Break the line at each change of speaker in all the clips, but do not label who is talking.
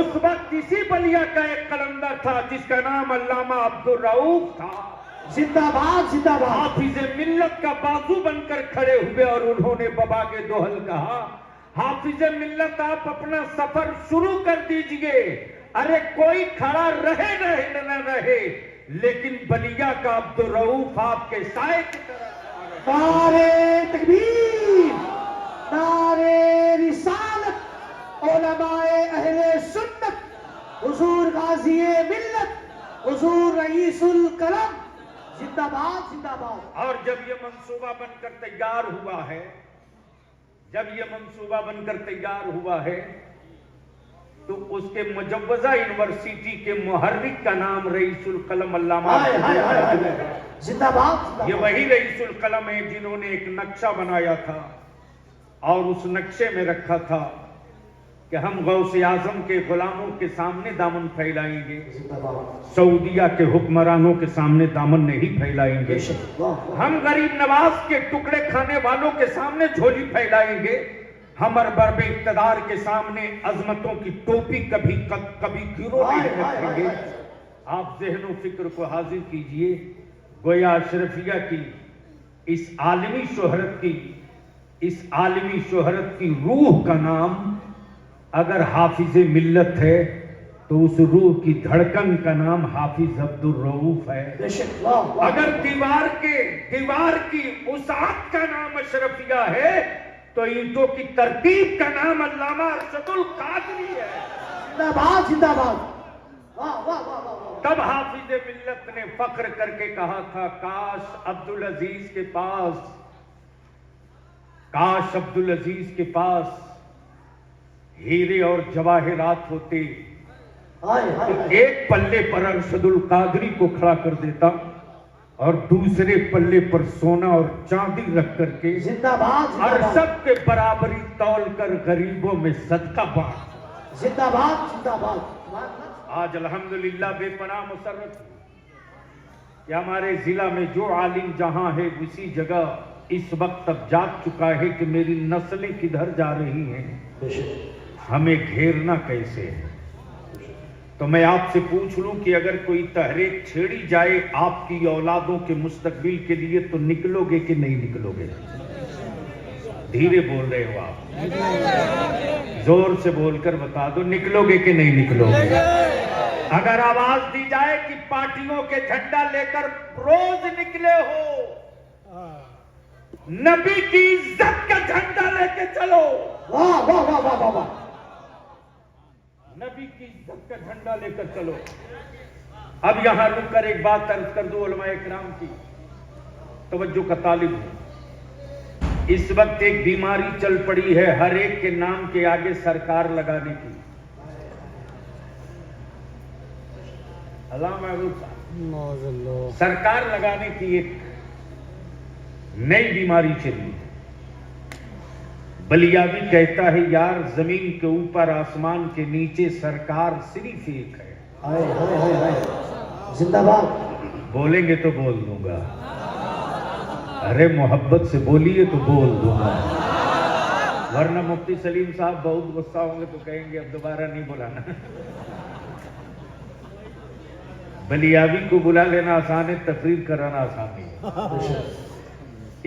उस वक्त इसी बलिया का एक कलंदर था जिसका नाम अल्लामा अब्दुल रऊफ था।
जिंदाबाद जिंदाबाद।
हाफिज़े मिल्लत का बाजू बनकर खड़े हुए और उन्होंने बाबा के दोहल कहा, हाफिज़े मिल्लत आप अपना सफर शुरू कर दीजिए। अरे कोई खड़ा रहे न रहे, लेकिन बलिया का अब्दुल रऊफ आपके साए की तरह।
नारे तकबीर, नारे रिसालत, उलमाए अहले सुन्नत, हुजूर गाज़ीए मिल्लत, हुजूर रईसुल कलम, जिंदाबाद जिंदाबाद।
और जब ये मंसूबा बनकर तैयार हुआ है, जब ये मंसूबा बनकर तैयार हुआ है, तो उसके मुजव्वज़ा यूनिवर्सिटी के मुहर्रिक का नाम रईसुल कलम अल्लामा
जिंदाबाद।
ये वही रईसुल कलम है जिन्होंने एक नक्शा बनाया था और उस नक्शे में रखा था कि हम गौसे आजम के गुलामों के सामने दामन फैलाएंगे, सऊदिया के हुक्मरानों के सामने दामन नहीं फैलाएंगे, हम गरीब नवाज के टुकड़े खाने वालों के सामने झोली फैलाएंगे, हम अरबाब इक़्तिदार के सामने अजमतों की टोपी कभी गिरो नहीं रखेंगे। आप ज़हन फिक्र को हाजिर कीजिए, गोया अशरफिया की इस आलमी शोहरत की रूह का नाम अगर हाफिज़े मिल्लत है तो उस रूह की धड़कन का नाम हाफिज अब्दुल रऊफ है। अगर दीवार की उसात का नाम अशरफिया है तो ईंटों की तरतीब का नाम अल्लामा अरशदुल कादरी है।
जिंदाबाद जिंदाबाद। वाह वाह वाह वाह।
तब हाफिज़े मिल्लत ने फख्र करके कहा था, काश अब्दुल अजीज के पास हीरे और जवाहिरात होते तो एक पल्ले पर अरशदुल कादरी को खड़ा कर देता और दूसरे पल्ले पर सोना और चांदी रख करके
जिंदाबाद
अरशद के बराबरी तौल कर गरीबों में सदका बांट।
जिंदाबाद जिंदाबाद।
आज अल्हम्दुलिल्लाह बेपनाह मुसर्रत कि हमारे जिला में जो आलिम जहां है उसी जगह इस वक्त तक जाग चुका है कि मेरी नस्लें किधर जा रही हैं, हमें घेरना कैसे है। तो मैं आपसे पूछ लूं कि अगर कोई तहरीक छेड़ी जाए आपकी औलादों के मुस्तकबिल के लिए तो निकलोगे कि नहीं निकलोगे? धीरे बोल रहे हो आप, जोर से बोलकर बता दो, निकलोगे कि नहीं निकलोगे? अगर आवाज दी जाए कि पार्टियों के झंडा लेकर रोज निकले हो, नबी की इज्जत का झंडा लेके चलो,
वाह वाह वाह वाह वाह,
नबी की इज्जत का झंडा लेकर चलो। अब यहां रुककर एक बात अर्ज कर दो उलमाए किराम की तवज्जो का तालिब हूं। इस वक्त एक बीमारी चल पड़ी है हर एक के नाम के आगे सरकार लगाने की। सरकार लगाने की एक नई बीमारी चली। बलियावी कहता है, यार जमीन के ऊपर आसमान के नीचे सरकार सिर्फ एक है।
हाय हाय हाय हाय, जिंदाबाद।
बोलेंगे तो बोल दूंगा, अरे मोहब्बत से बोलिए तो बोल दूंगा, वरना मुफ्ती सलीम साहब बहुत गुस्सा होंगे तो कहेंगे अब दोबारा नहीं बुलाना। बलियावी को बुला लेना आसान है, तकरीर कराना आसान है।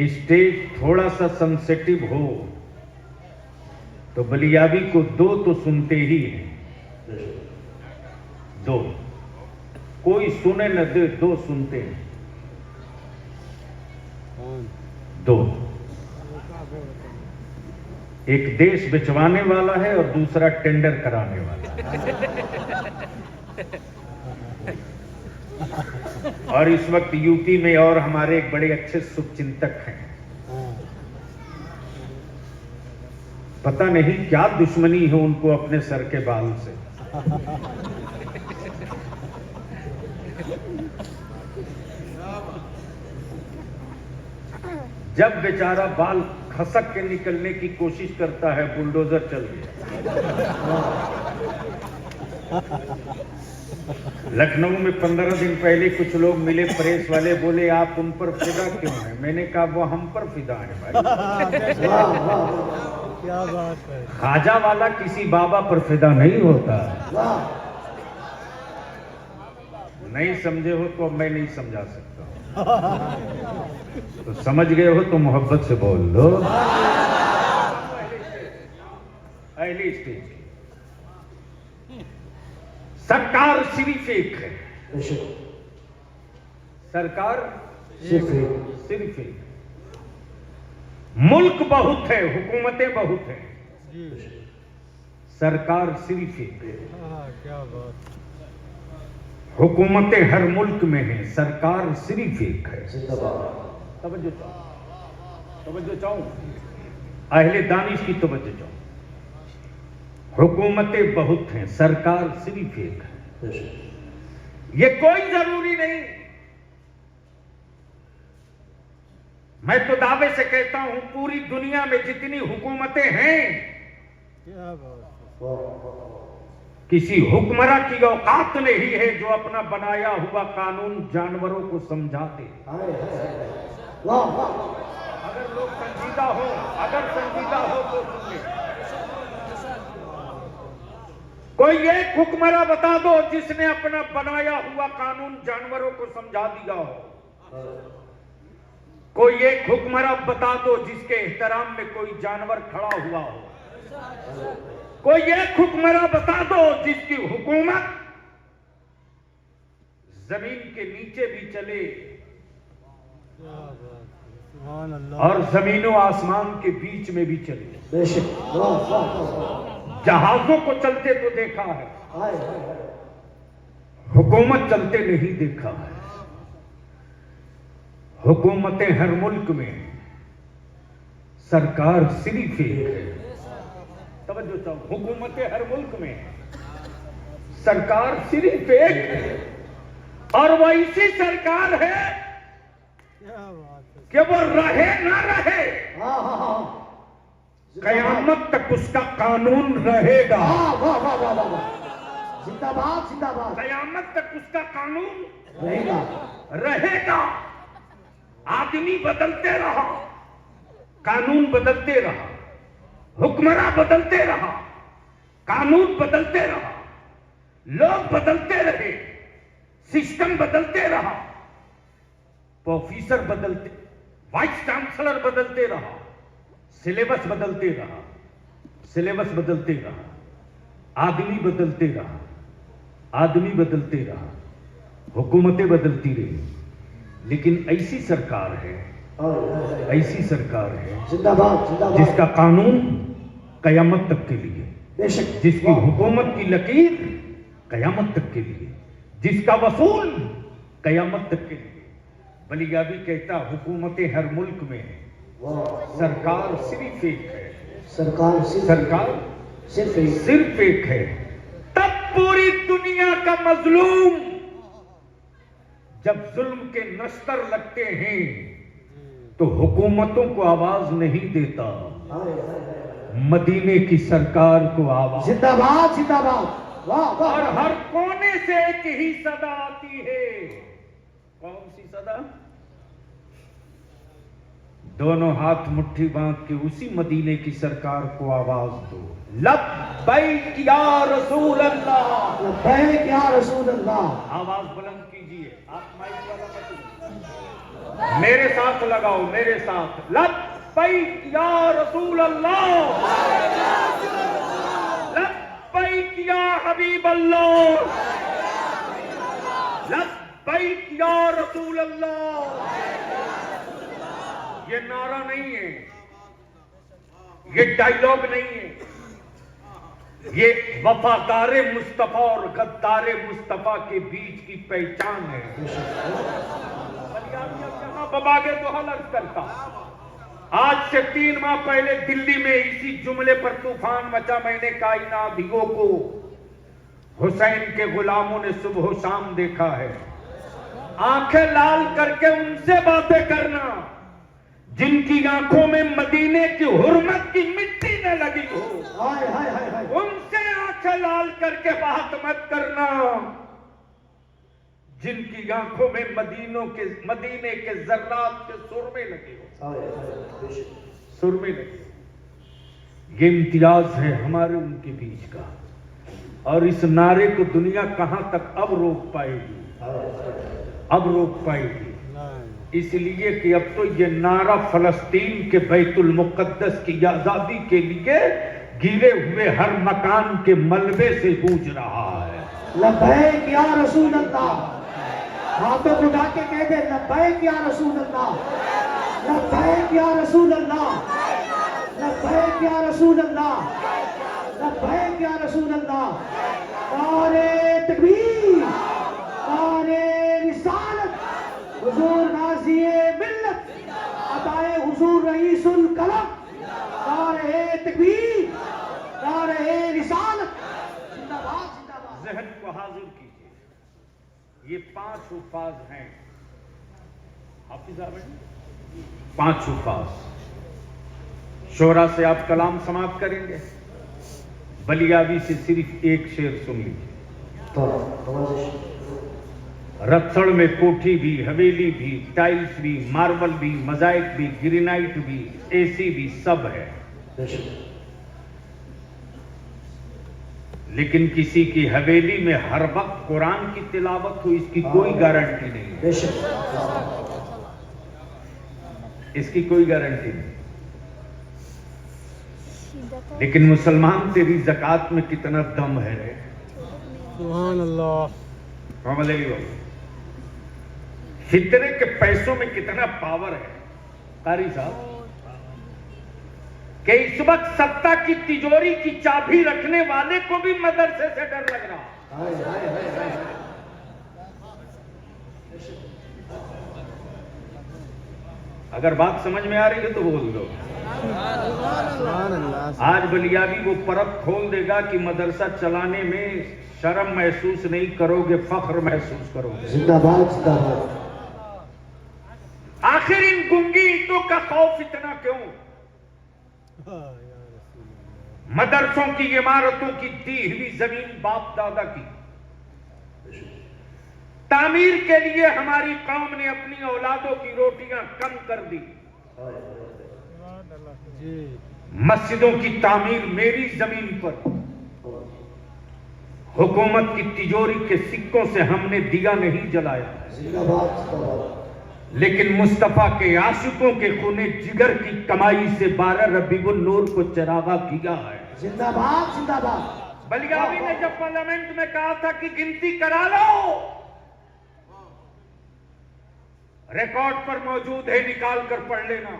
स्टेज थोड़ा सा सेंसिटिव हो तो बलियावी को दो तो सुनते ही हैं, दो, कोई सुने न दे, दो सुनते हैं, दो। एक देश बिचवाने वाला है और दूसरा टेंडर कराने वाला। और इस वक्त यूपी में और हमारे एक बड़े अच्छे शुभचिंतक हैं, पता नहीं क्या दुश्मनी है उनको अपने सर के बाल से। जब बेचारा बाल खसक के निकलने की कोशिश करता है, बुलडोजर चल गया। लखनऊ में 15 दिन पहले कुछ लोग मिले, प्रेस वाले, बोले आप उन पर फिदा क्यों हैं? मैंने कहा वो हम पर फिदा है भाई।
क्या बात है।
खाजा वाला किसी बाबा पर फिदा नहीं होता।
वाह
नहीं समझे हो तो मैं नहीं समझा सकता। तो समझ गए हो तो मोहब्बत से बोल दो। पहली स्टेज सरकार सिर्फ एक है।
बेशक
सरकार
सिर्फ एक।
सिर्फ एक। मुल्क बहुत है, हुकूमतें बहुत हैं,
जी।
सरकार सिर्फ एक है।
हाँ, क्या बात।
हुकूमतें हर मुल्क में हैं, सरकार सिर्फ एक है।
जिंदाबाद।
तवज्जो चाहूं, अहले दानिश की तवज्जो चाहूं। हुकूमतें बहुत हैं, सरकार सिर्फ एक है।
बेशक
ये कोई जरूरी नहीं। मैं तो दावे से कहता हूं पूरी दुनिया में जितनी हुकूमतें हैं,
क्या बात है।
वाह वाह
किसी हुक्मरान की औकात नहीं है जो अपना बनाया हुआ कानून जानवरों को समझा दे।
हाय हाय हाय। वाह वाह
अगर लोग संजीदा हो, अगर संजीदा हो तो सुनिए। कोई एक हुक्मरान बता दो जिसने अपना बनाया हुआ कानून जानवरों को समझा दिया हो। कोई एक हुक्मरान बता दो जिसके एहतराम में कोई जानवर खड़ा हुआ हो। कोई एक हुक्मरान बता दो जिसकी हुकूमत जमीन के नीचे भी चले
क्या बात है। सुभान अल्लाह।
और जमीनों आसमान के बीच में भी चले।
बेशक वाह वाह वाह।
जहाजों को चलते तो देखा है,
हाय हाय हाय।
हुकूमत चलते नहीं देखा है। हुकूमतें हर मुल्क में, सरकार सिर्फ एक है। तवज्जो चाहो, हुकूमतें हर मुल्क में, सरकार सिर्फ एक है। और वो ऐसी सरकार है
क्या बात है।
कि वो रहे ना रहे,
हाँ हाँ हाँ।
कयामत तक उसका कानून रहेगा।
वाह वाह वाह वाह वाह वाह। जिंदाबाद जिंदाबाद।
कयामत तक उसका कानून
रहेगा।
रहेगा। आदमी बदलते रहा, कानून बदलते रहा, हुक्मरान बदलते रहा, कानून बदलते रहा, लोग बदलते रहे, सिस्टम बदलते रहा, प्रोफेसर बदलते, वाइस चांसलर बदलते रहा, सिलेबस बदलते रहा, सिलेबस बदलते रहा, आदमी बदलते रहा, आदमी बदलते रहा, हुकूमतें बदलती रही। लेकिन ऐसी सरकार है,
हाय हाय हाय।
ऐसी सरकार है
जिंदाबाद जिंदाबाद।
जिसका कानून कयामत तक के लिए,
बेशक
जिसकी
वाह।
हुकूमत की लकीर कयामत तक के लिए, जिसका वसूल कयामत तक के लिए। बलियाबी कहता हुकूमतें हर मुल्क में है,
वाह।
सरकार सिर्फ एक है।
सरकार सिर्फ
सरकार
सिर्फ एक।
सिर्फ एक है। तब पूरी दुनिया का मजलूम जब जुल्म के नस्तर लगते हैं तो हुकूमतों को आवाज नहीं देता,
हाय हाय हाय।
मदीने की सरकार को आवाज।
जिंदाबाद जिंदाबाद। वाह वाह
और
वाह।
हर कोने से एक ही सदा आती है। कौन सी सदा? दोनों हाथ मुट्ठी बांध के उसी मदीने की सरकार को आवाज दो, लब्बैक या रसूल अल्लाह।
लब्बैक या रसूल अल्लाह।
आवाज बुलंद कीजिए। आप माइक वाला मत, मेरे साथ लगाओ, मेरे साथ। लब्बैक या रसूल अल्लाह, लब्बैक या हबीब अल्लाह, लब्बैक या रसूल अल्लाह। ये नारा नहीं है, ये डायलॉग नहीं है, ये वफादारे मुस्तफा और गद्दारे मुस्तफा के बीच की पहचान है। बबागे तो हलर्ज करता। आज से 3 माह पहले दिल्ली में इसी जुमले पर तूफान मचा। मैंने कायनातियों को हुसैन के गुलामों ने सुबह शाम देखा है। आंखें लाल करके उनसे बातें करना जिनकी आंखों में मदीने की हुर्मत की मिट्टी न लगी हो।
हाय हाय हाय हाय।
उनसे आंखें लाल करके बात मत करना जिनकी आंखों में मदीने के जर्रात के सुरमे लगे हो।
हाय हाय। बेशक
सुरमे लगे। ये इम्तियाज है हमारे उनके बीच का। और इस नारे को दुनिया कहां तक अब रोक पाएगी, अब रोक पाएगी।
नहीं
इसलिए कि अब तो ये नारा फलस्तीन के बैतुल मुकद्दस की आजादी के लिए गिरे हुए हर मकान के मलबे से गूंज रहा है।
लब्बैक या रसूल अल्लाह, हाथों को उठा के कह दे लब्बैक या रसूल अल्लाह, लब्बैक या रसूल अल्लाह, लब्बैक या रसूल अल्लाह, लब्बैक या रसूल अल्लाह। नारे तकबीर, नारे रिसालत, हुजूर गाज़िए मिल्लत, अताए हुजूर रईसुल कलम, नारे तकबीर, नारे रिसालत, जिंदाबाद जिंदाबाद।
जहन को हाजिर कीजिए, ये 5 हुफ़ाज़ हैं। हाफिज़ साहब हैं 5 हुफ़ाज़। शोरा से आप कलाम समाप्त करेंगे, बलियावी से सिर्फ एक शेर सुन लीजिए। रत्सड़ में कोठी भी, हवेली भी, टाइल्स भी, मार्बल भी, मोज़ाइक भी, ग्रेनाइट भी, एसी भी, सब है। लेकिन किसी की हवेली में हर वक्त कुरान की तिलावत हो, इसकी कोई गारंटी नहीं है, इसकी कोई गारंटी नहीं। लेकिन मुसलमान तेरी ज़कात में कितना दम है रे।
सुभान अल्लाह।
फितरे के पैसों में कितना पावर है कारी साहब, कि इस वक्त सत्ता की तिजोरी की चाबी रखने वाले को भी मदरसे से डर लग रहा। अगर बात समझ में आ रही है तो बोल दो।
सुभान अल्लाह।
आज बलियावी वो परत खोल देगा कि मदरसा चलाने में शर्म महसूस नहीं करोगे, फख्र महसूस करोगे।
जिंदाबाद जिंदाबाद।
आखिर इन गुंगी ईंटों का खौफ इतना क्यों?
हाँ, या रसूल अल्लाह।
मदरसों की इमारतों की दी हुई जमीन बाप दादा की तामीर के लिए हमारी कौम ने अपनी औलादों की रोटियां कम कर दी।
जी
मस्जिदों की तामीर मेरी जमीन पर हुकूमत की तिजोरी के सिक्कों से हमने दिया नहीं जलाया,
जिंदाबाद जिंदाबाद।
लेकिन मुस्तफा के आशिकों के खूने जिगर की कमाई से 12 रबीउल नूर को चरागा किया है।
जिंदाबाद जिंदाबाद।
बलियावी ने जब पार्लियामेंट में कहा था कि गिनती करा लो, रिकॉर्ड पर मौजूद है, निकाल कर पढ़ लेना।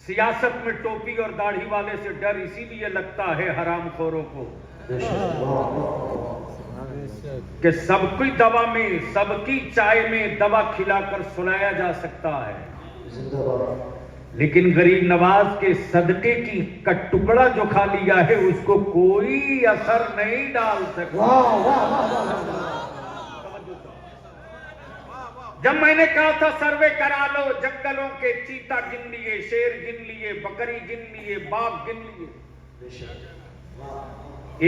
सियासत में टोपी और दाढ़ी वाले से डर इसीलिए लगता है हरामखोरों को कि सब कोई दवा में, सबकी चाय में दवा खिलाकर सुलाया जा सकता है, लेकिन गरीब नवाज के सदके की का टुकड़ा जो खा लिया है उसको कोई असर नहीं डाल सकता। जब मैंने कहा था सर्वे करा लो, जंगलों के चीता गिन लिए, शेर गिन लिए, बकरी गिन लिए, बाघ गिन लिए,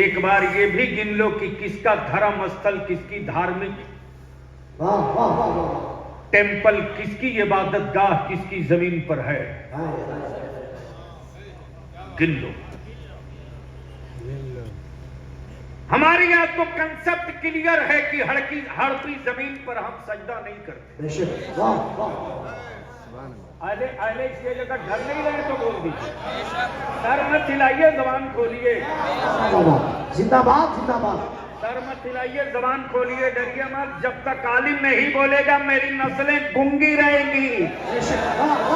एक बार ये भी गिन लो कि किसका धर्म स्थल, किसकी धार्मिक टेंपल, किसकी इबादत गाह किसकी जमीन पर है, गिन लो। हमारे यहाँ तो कंसेप्ट क्लियर है कि हड़की जमीन पर हम सजदा नहीं करते। अरे इसलिए जगह ढल नहीं रहे तो बोल दीजिए, सर मत हिलाइए, जबान खोलिए।
जिंदाबाद जिंदाबाद।
सर मत हिलाइए, जबान खोलिए, डरिए मत। जब तक आलिम नहीं बोलेगा मेरी नस्लें गूंगी रहेंगी।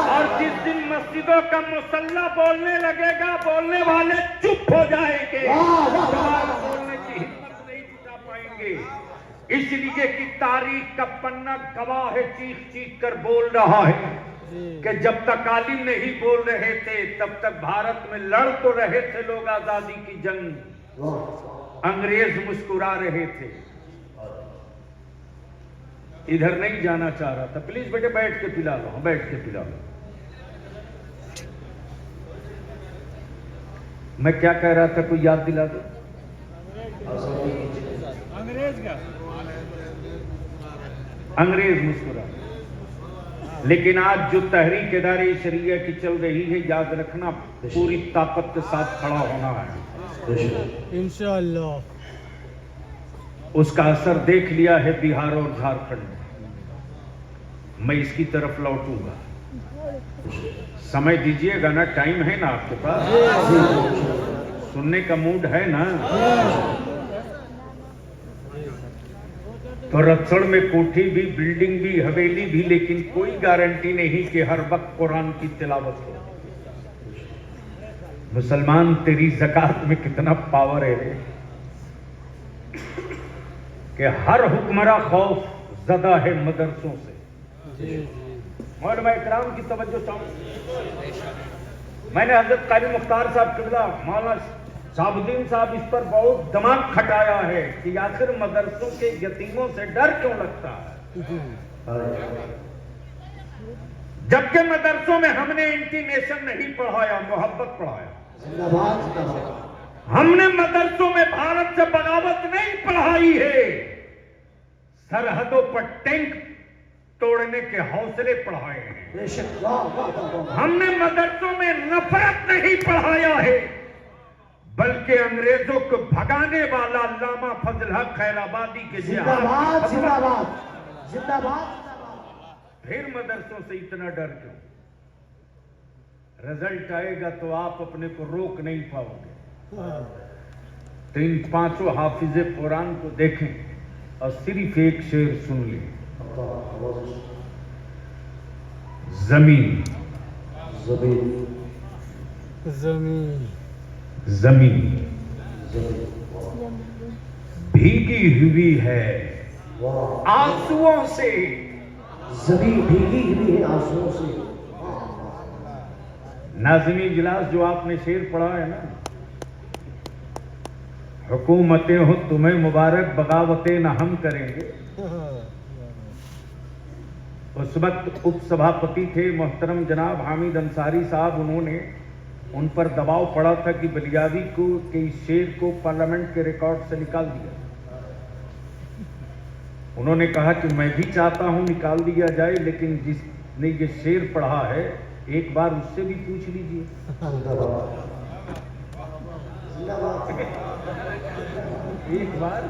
और जिस दिन मस्जिदों का मुसल्ला बोलने लगेगा, बोलने वाले चुप हो जाएंगे, बोलने की हिम्मत नहीं जुटा पाएंगे। इसलिए कि तारीख का पन्ना गवाह है, चीख चीख कर बोल रहा है कि जब तक आलिम नहीं बोल रहे थे तब तक भारत में लड़ तो रहे थे लोग आजादी की जंग, अंग्रेज मुस्कुरा रहे थे। इधर नहीं जाना चाह रहा था। प्लीज बेटे बैठ के पिला लो, बैठ के पिला लो। मैं क्या कह रहा था, कोई याद दिला दो।
अंग्रेज का
अंग्रेज मुस्कुरा, लेकिन आज जो तहरीक दारे शरिया की चल रही है, याद रखना पूरी ताकत के साथ खड़ा होना है।
इंशाअल्लाह।
उसका असर देख लिया है बिहार और झारखंड में। मैं इसकी तरफ लौटूंगा, समय दीजिएगा ना, टाइम है ना आपके पास, सुनने का मूड है ना। तो रत्सड़ में कोठी भी, बिल्डिंग भी, हवेली भी, लेकिन कोई गारंटी नहीं कि हर वक्त कुरान की तिलावत हो। मुसलमान, तेरी ज़कात में कितना पावर है रे, कि हर हुक्मरा खौफ ज़दा है मदरसों से। मौलाना इकराम की तवज्जो चाहूँ। मैंने हजरत कारी मुख्तार साहब किबला, मौलाना साबुद्दीन साहब इस पर बहुत दिमाग खटाया है कि आखिर मदरसों के यतीमों से डर क्यों लगता है, जबकि मदरसों में हमने इंटीमेशन नहीं पढ़ाया, मोहब्बत पढ़ाया।
जिंदाबाद जिंदाबाद।
हमने मदरसों में भारत से बगावत नहीं पढ़ाई है, सरहदों पर टैंक तोड़ने के हौसले पढ़ाए हैं।
बेशक, वाह वाह वाह वाह।
हमने मदरसों में नफरत नहीं पढ़ाया है, बल्कि अंग्रेजों को भगाने वाला अल्लामा फजल हक खैराबादी के
जिंदाबाद जिंदाबाद जिंदाबाद।
फिर मदरसों से इतना डर क्यों? रिजल्ट आएगा तो आप अपने को रोक नहीं पाओगे। तो इन पांचों हाफिजे कुरान को देखें और सिर्फ एक शेर सुन लें। जमीन
जमीन
जमीन
जमीन भीगी हुई है आंसुओं से,
जमीन भीगी हुई है आंसुओं से।
नाज़िम इजलास जो आपने शेर पढ़ा है ना, हुकूमतें हो तुम्हें मुबारक, बगावतें न हम करेंगे। उस वक्त उपसभापति थे मोहतरम जनाब हामिद अंसारी साहब, उन्होंने उन पर दबाव पड़ा था कि बलियावी को के इस शेर को पार्लियामेंट के रिकॉर्ड से निकाल दिया। उन्होंने कहा कि मैं भी चाहता हूं निकाल दिया जाए, लेकिन जिसने ये शेर पढ़ा है एक बार उससे भी पूछ लीजिए। एक बार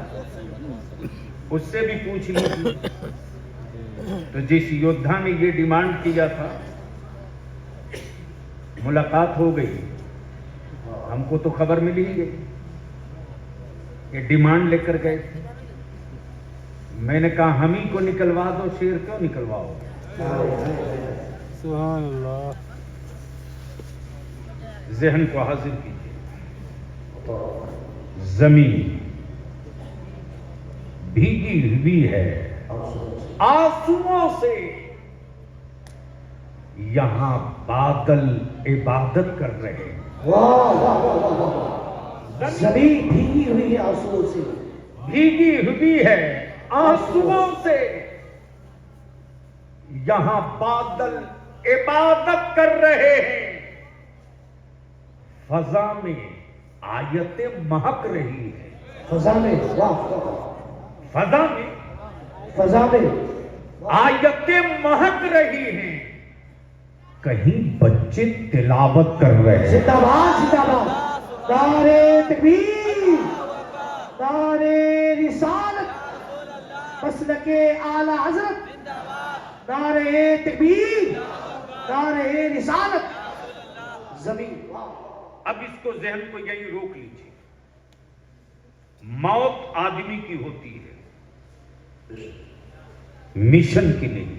उससे भी पूछ लीजिए। तो जिस योद्धा ने ये डिमांड किया था, मुलाकात हो गई, हमको तो खबर मिली ही गई, ये डिमांड लेकर गए थे। मैंने कहा हम ही को निकलवा दो, शेर क्यों निकलवाओ?
सुभान अल्लाह।
जहन को हाजिर कीजिए। जमीन भीगी हुई है आंसुओं से, यहां बादल इबादत कर रहे हैं।
वाह वाह वाह वाह वाह। जमीन भीगी हुई है आंसुओं से,
भीगी हुई है आंसुओं से, यहां बादल इबादत कर रहे हैं। फजा में आयतें महक रही है।
फजा में, वाह वाह।
फजा में
फजा में
आयतें महक रही हैं, कहीं बच्चे तिलावत कर रहे हैं।
जिंदाबाद जिंदाबाद। नारे तकबीर, नारे रिसालत, मसलके आला हजरत, नारे तकबीर, नारे रिसालत। जमीन,
अब इसको जहन को यही रोक लीजिए। मौत आदमी की होती है, मिशन की नहीं।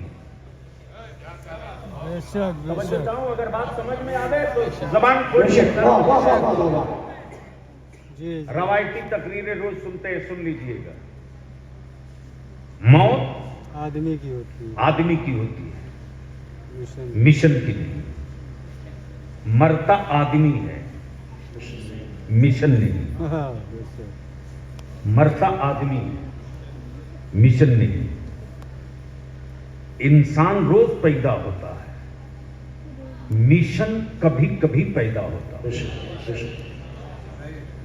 बेशक बेशक।
अगर बात समझ में आ गए तो जबान खोलिए।
बेशक, वाह वाह वाह वाह वाह वाह।
जी जी।
रवायती तकरीरें रोज सुनते हैं, सुन लीजिएगा। मौत
आदमी की होती है,
आदमी की होती है,
मिशन।
मिशन की नहीं। मरता आदमी है, मिशन नहीं।
हाँ, बेशक।
मरता आदमी है, मिशन नहीं। इंसान रोज पैदा होता है, मिशन कभी कभी पैदा होता है।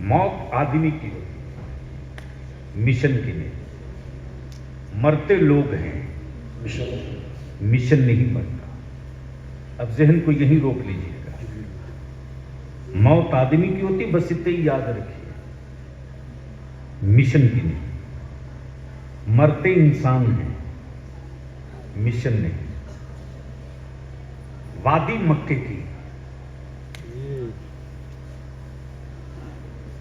मौत आदमी की होती है, मिशन की नहीं। मरते लोग हैं, मिशन नहीं मरता। अब जहन को यहीं रोक लीजिएगा। मौत आदमी की होती, बस इतना ही याद रखिए, मिशन की नहीं। मरते इंसान हैं, मिशन नहीं। वादी मक्के की,
जी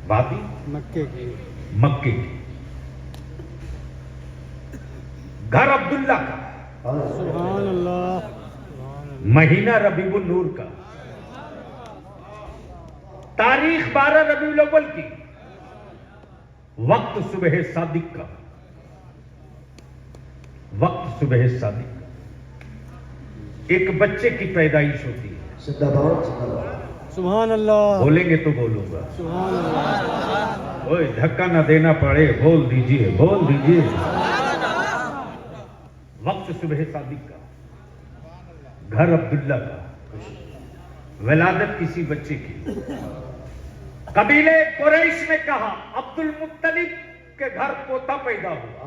वादी
मक्के की।
मक्के की, घर अब्दुल्ला का,
सुभान अल्लाह, सुभान अल्लाह।
महीना रबीउल नूर का, तारीख 12 रबीउल अव्वल की, वक्त सुबह सादिक का, वक्त सुबह सादिक का। एक बच्चे की पैदाइश होती है।
जिंदाबाद जिंदाबाद।
सुभान अल्लाह,
बोलेंगे तो बोलूंगा।
सुभान अल्लाह।
ओए धक्का ना देना पड़े, बोल दीजिए, बोल दीजिए। वक्त सुबह सादिक का, घर अब्दुल्ला का, विलादत किसी बच्चे की। कबीले कुरैश ने कहा अब्दुल मुत्तलिब के घर पोता पैदा हुआ।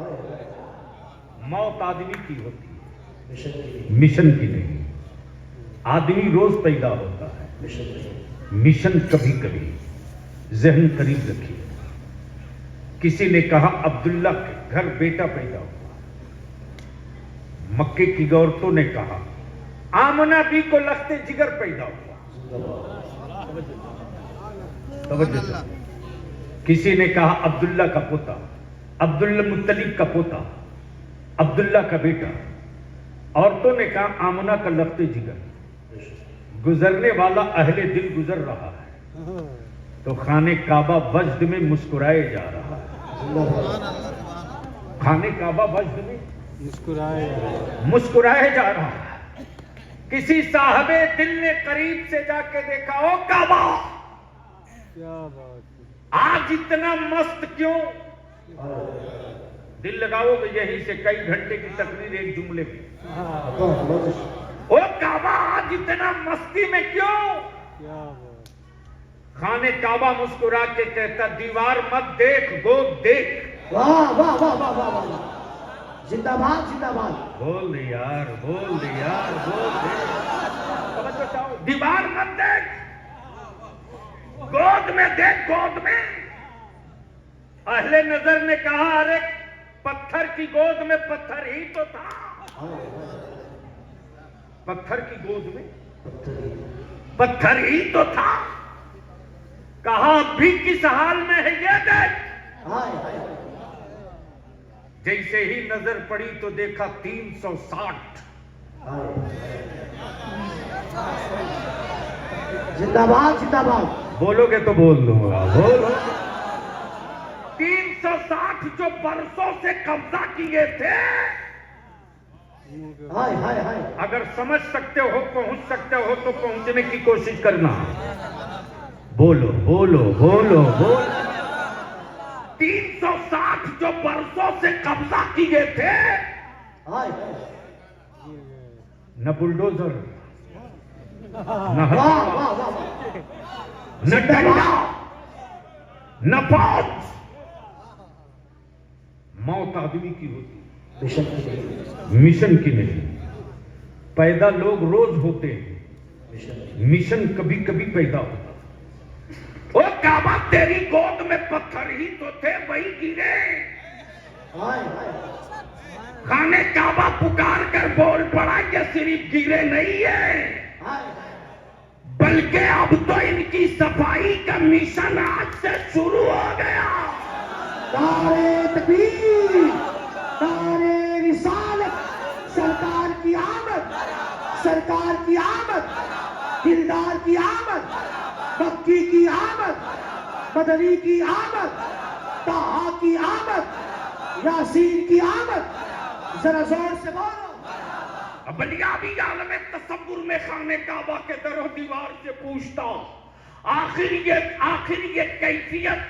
मौत आदमी की होती है, मिशन की नहीं। आदमी रोज पैदा होता है, मिशन कभी कभी। जहन करीब रखिए। किसी ने कहा अब्दुल्ला के घर बेटा पैदा हुआ। मक्के की औरतों ने कहा आमना भी को लखते जिगर पैदा हुआ। तवज्जो से। किसी ने कहा अब्दुल्ला का पोता, अब्दुल मुत्तलिब का पोता, अब्दुल्ला का बेटा। औरतों ने कहा आमना का लखते जिगर। गुजरने वाला अहले दिल गुजर रहा है तो खाने काबा वजद में मुस्कुराए जा रहा है। खाने काबा वजद में मुस्कुराए जा रहा है। किसी साहबे दिल ने करीब से जाके देखा, ओ काबा
क्या बात है।
आज इतना मस्त क्यों? दिल लगाओगे यहीं से कई घंटे की तकरीर एक जुमले में। ओ काबा आज इतना मस्ती में क्यों?
क्या बात।
खाने काबा मुस्कुरा के कहता दीवार मत देख, गोद देख।
वाह वाह वाह वाह वाह वाह। जिंदाबाद जिंदाबाद।
बोल दे यार, बोल दे यार, बोल दे। समझ जाओ, दीवार मत देख, गोद में देख, गोद में। अहले नजर ने कहा अरे पत्थर की गोद में पत्थर ही तो था। पत्थर की गोद में पत्थर ही तो था। कहा अभी किस हाल में है ये देख। जैसे ही नजर पड़ी तो देखा 360।
जिंदाबाद जिंदाबाद।
बोलोगे तो बोल दूंगा, बोलो। 360 जो बरसों से कब्जा किए थे।
हाय हाय हाय।
अगर समझ सकते हो, पहुंच सकते हो तो पहुंचने की कोशिश करना। बोलो बोलो बोलो बोलो। 360 जो बरसों से कब्जा किए थे।
हाय
न बुलडोजर, न
वाह
हथियार,
वाह वाह।
न डंडा, न फौज। मौत आदमी की होती, मिशन की नहीं। पैदा लोग रोज होते हैं, मिशन कभी कभी पैदा होता। ओ काबा तेरी गोद में पत्थर ही तो थे, वही गिरे।
हाय हाय।
खाने काबा पुकार कर बोल पड़ा कि सिर्फ गिरे नहीं है,
हाय
बल्कि अब तो इनकी सफाई का मिशन आज से शुरू हो गया।
नारे तकबीर, नारे रिसालत। सरकार की आमद, सरकार की आमद, दिलदार की आमद, मक्की की आमद, मदनी की आमद, ताहा की आमद, यासीन की आमद। जरा जोर से बोलो।
बलियाबी आलम तसव्वुर में खाने काबा के दरो दीवार से पूछता आखिर ये कैफियत,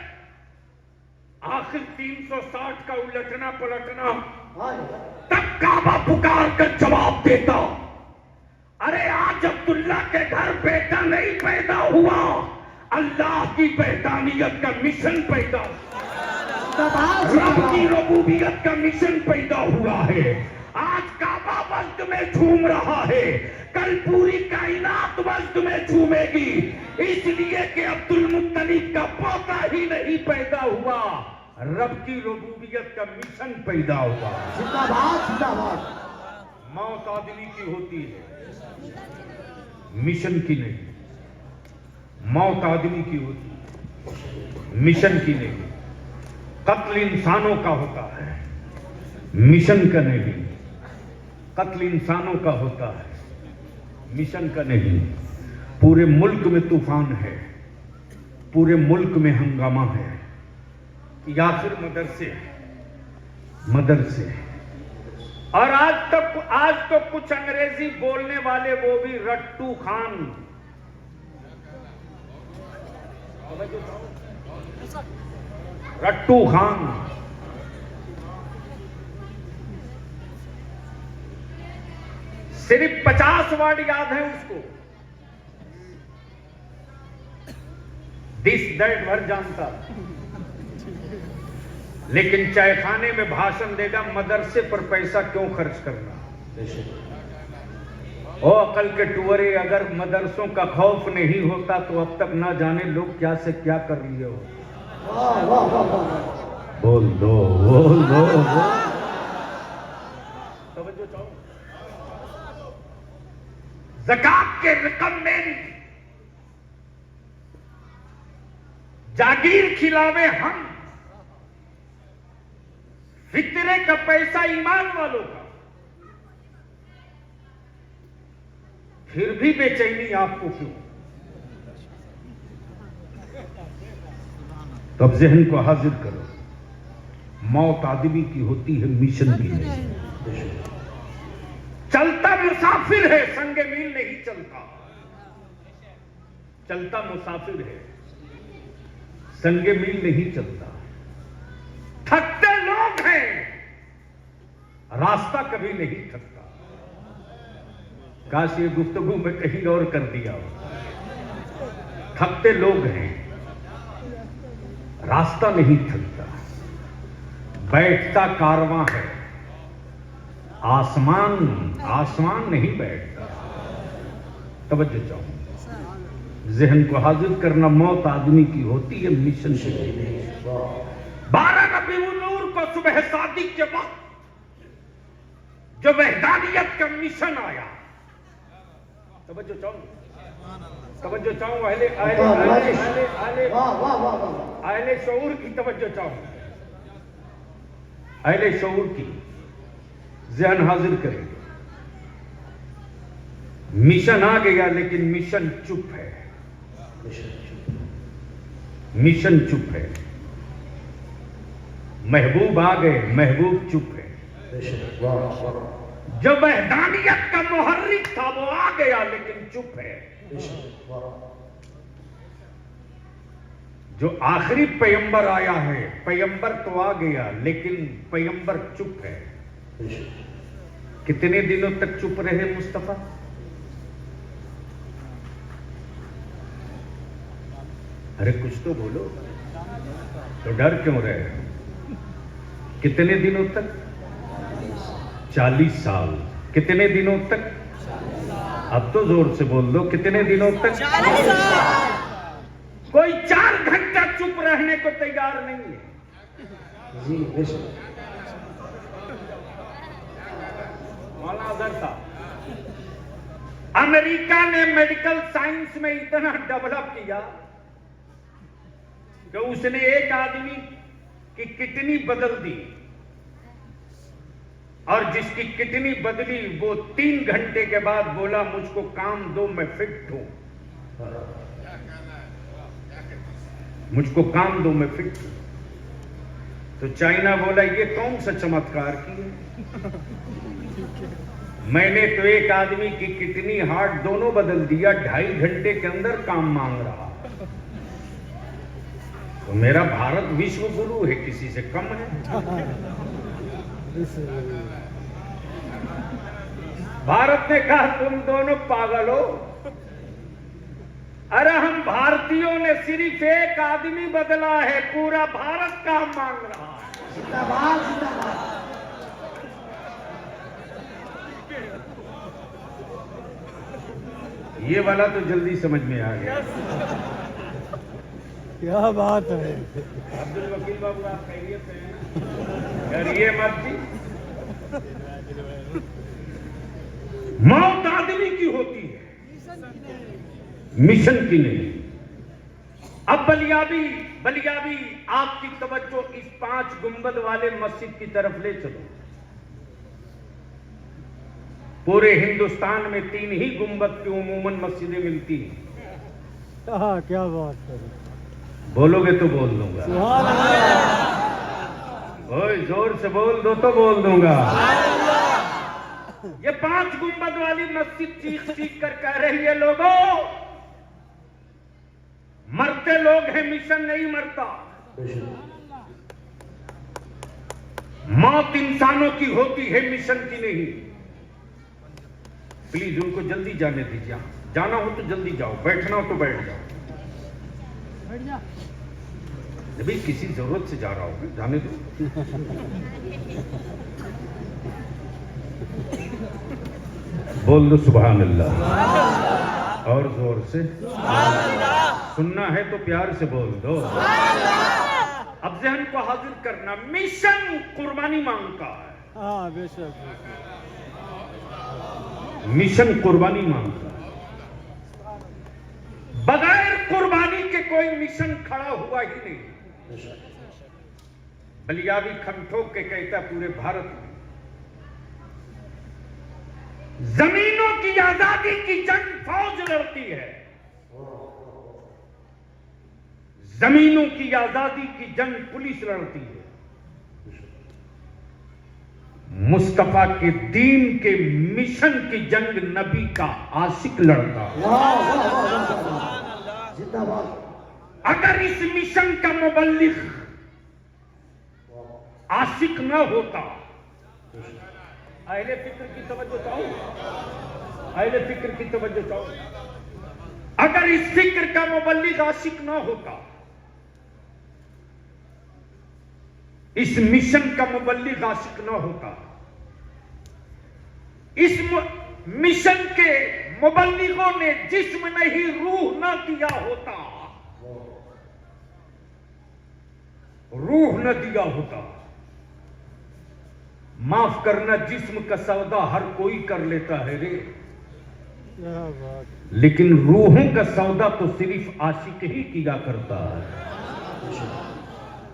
आखिर 360 का उलटना पलटना।
हाय
तब काबा पुकार कर जवाब देता, अरे आज अब्दुल्ला के घर बेटा नहीं पैदा हुआ, अल्लाह की पैदानियत का मिशन पैदा हुआ, रब की रबूबियत का मिशन पैदा हुआ है। आज काबा वक्त में झूम रहा है, कल कल पूरी कायनात बस तुम्हें झूमेगी, इसलिए कि अब्दुल मुत्तलिब का पोता ही नहीं पैदा हुआ, रब की रुबूबियत का मिशन पैदा हुआ।
जिंदाबाद जिंदाबाद।
मौत आदमी की होती है, मिशन की नहीं। मौत आदमी की होती है, मिशन की नहीं। कत्ल इंसानों का होता है, मिशन का नहीं। कत्ल इंसानों का होता है, मिशन का नहीं। पूरे मुल्क में तूफान है, पूरे मुल्क में हंगामा है, या फिर मदरसे। और आज तो कुछ अंग्रेजी बोलने वाले वो भी रट्टू खान, रट्टू खान सिर्फ 50 वर्ड याद है उसको, दिस दैट भर जानता, लेकिन चाय खाने में भाषण देगा मदरसे पर पैसा क्यों खर्च करना। ओ अकल के टुअरे, अगर मदरसों का खौफ नहीं होता तो अब तक ना जाने लोग क्या से क्या कर लिए हो।
वाह वाह वाह वाह।
बोल दो। तवज्जो चाहो। ज़कात के रकम में जागीर खिलावे हम, फितरे का पैसा ईमान वालों का, फिर भी बेचैनी आपको क्यों? तब जहन को हाजिर करो, मौत आदमी की होती है, मिशन की नहीं। चलता मुसाफिर है, संगे मील नहीं चलता। चलता मुसाफिर है, संगे मील नहीं चलता। थकते लोग हैं, रास्ता कभी नहीं थकता। काश ये गुफ्तगू में कहीं और कर दिया हो। थकते लोग हैं, रास्ता नहीं थकता। बैठता कारवां है, आसमान नहीं बैठता। तवज्जो चाहो, जहन को हाजिर करना, मौत आदमी की होती है, मिशन की नहीं। 12 रबीउल नूर को सुबह सादिक के वक्त जो वहदानियत का मिशन आया, तवज्जो चाहो, अहले शऊर की तवज्जो चाहो, अहले शऊर की जहन हाजिर करेंगे। मिशन आ गया, लेकिन मिशन चुप है। मिशन चुप है। महबूब आ गए, महबूब चुप है। जो वहदानियत का मुहर्रिक था वो आ गया, लेकिन चुप है। जो आखिरी पैगंबर आया है, पैगंबर तो आ गया, लेकिन पैगंबर चुप है। कितने दिनों तक चुप रहे मुस्तफा? अरे कुछ तो बोलो, तो डर क्यों रहे? कितने दिनों तक? 40 साल। कितने दिनों तक? अब तो जोर से बोल दो, कितने दिनों तक?
40 साल।
कोई 4 घंटा चुप रहने को तैयार नहीं है।
जी बेशक।
मौलाना अजहर साहब, अमेरिका ने मेडिकल साइंस में इतना डेवलप किया कि उसने एक आदमी की किडनी बदल दी, और जिसकी किडनी बदली वो 3 घंटे के बाद बोला मुझको काम दो, मैं फिट हूं। मुझको काम दो, मैं फिट हूं। तो चाइना बोला ये कौन सा चमत्कार किया? मैंने तो एक आदमी की किडनी हार्ट दोनों बदल दिया, 2.5 घंटे के अंदर काम मांग रहा। तो मेरा भारत विश्व गुरु है, किसी से कम है? भारत ने कहा तुम दोनों पागल हो। अरे हम भारतीयों ने सिर्फ एक आदमी बदला है, पूरा भारत काम मांग रहा है।
जिंदाबाद जिंदाबाद।
ये वाला तो जल्दी समझ में आ गया।
क्या बात है।
अब्दुल वकील बाबू आप खैरियत से हैं? डरिए मत जी। मौत आदमी की होती है, मिशन की नहीं। अब बलियाबी आपकी तवज्जो इस 5 गुंबद वाले मस्जिद की तरफ ले चलो। पूरे हिंदुस्तान में 3 ही गुंबद की उमूमन मस्जिदें मिलती हैं।
हाँ, क्या बात है।
बोलोगे तो बोल दूंगा।
सुभान अल्लाह।
ओए जोर से बोल दो तो बोल दूंगा। ये 5 गुंबद वाली मस्जिद चीख चीख कर कह रही है, लोगों मरते लोग हैं, मिशन नहीं मरता। मौत इंसानों की होती है, मिशन की नहीं। प्लीज उनको जल्दी जाने दीजिए। जाना हो तो जल्दी जाओ, बैठना हो तो बैठ जाओ। जब भी किसी जरूरत से जा रहा होगा जाने दो। बोल दो सुभान अल्लाह और जोर से। सुनना है तो प्यार से बोल दो। अब जहन को हाजिर करना, मिशन कुर्बानी मांगता है।
हाँ, बेशक।
मिशन कुर्बानी मांगता है। बगैर कुर्बानी के कोई मिशन खड़ा हुआ ही नहीं। बलियाबी खमठोक के कहता पूरे भारत में जमीनों की आजादी की जंग फौज लड़ती है। जमीनों की आजादी की जंग पुलिस लड़ती है। मुस्तफा के दीन के मिशन की जंग नबी का आशिक लड़ता है।
जिंदाबाद।
अगर इस मिशन का मुबल्लिग आशिक न होता, अहले फिक्र की तवज्जो चाहो, अहले फिक्र की तवज्जो चाहो, अगर इस फिक्र का मुबल्लिग आशिक न होता, इस मिशन का मुबल्लिग आशिक न होता, इस मिशन के मुबल्लिगों ने जिस्म नहीं रूह न दिया होता, रूह न दिया होता। माफ करना, जिस्म का सौदा हर कोई कर लेता है रे,
क्या बात।
लेकिन रूहों का सौदा तो सिर्फ आशिक ही किया करता है।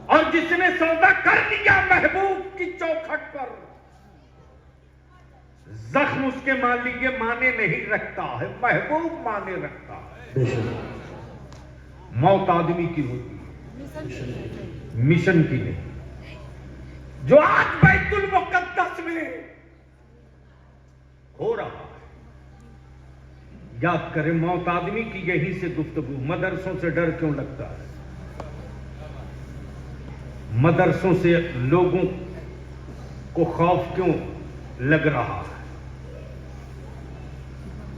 और जिसने सौदा कर लिया महबूब की चौखट पर, जख्म उसके मालिक माने नहीं रखता है, महबूब माने रखता है। मौत आदमी की होती है, मिशन की नहीं। जो आज बैतुल मुकद्दस में हो रहा है, याद करें मौत आदमी की। यहीं से गुफ्तगू। मदरसों से डर क्यों लगता है? मदरसों से लोगों को खौफ क्यों लग रहा है?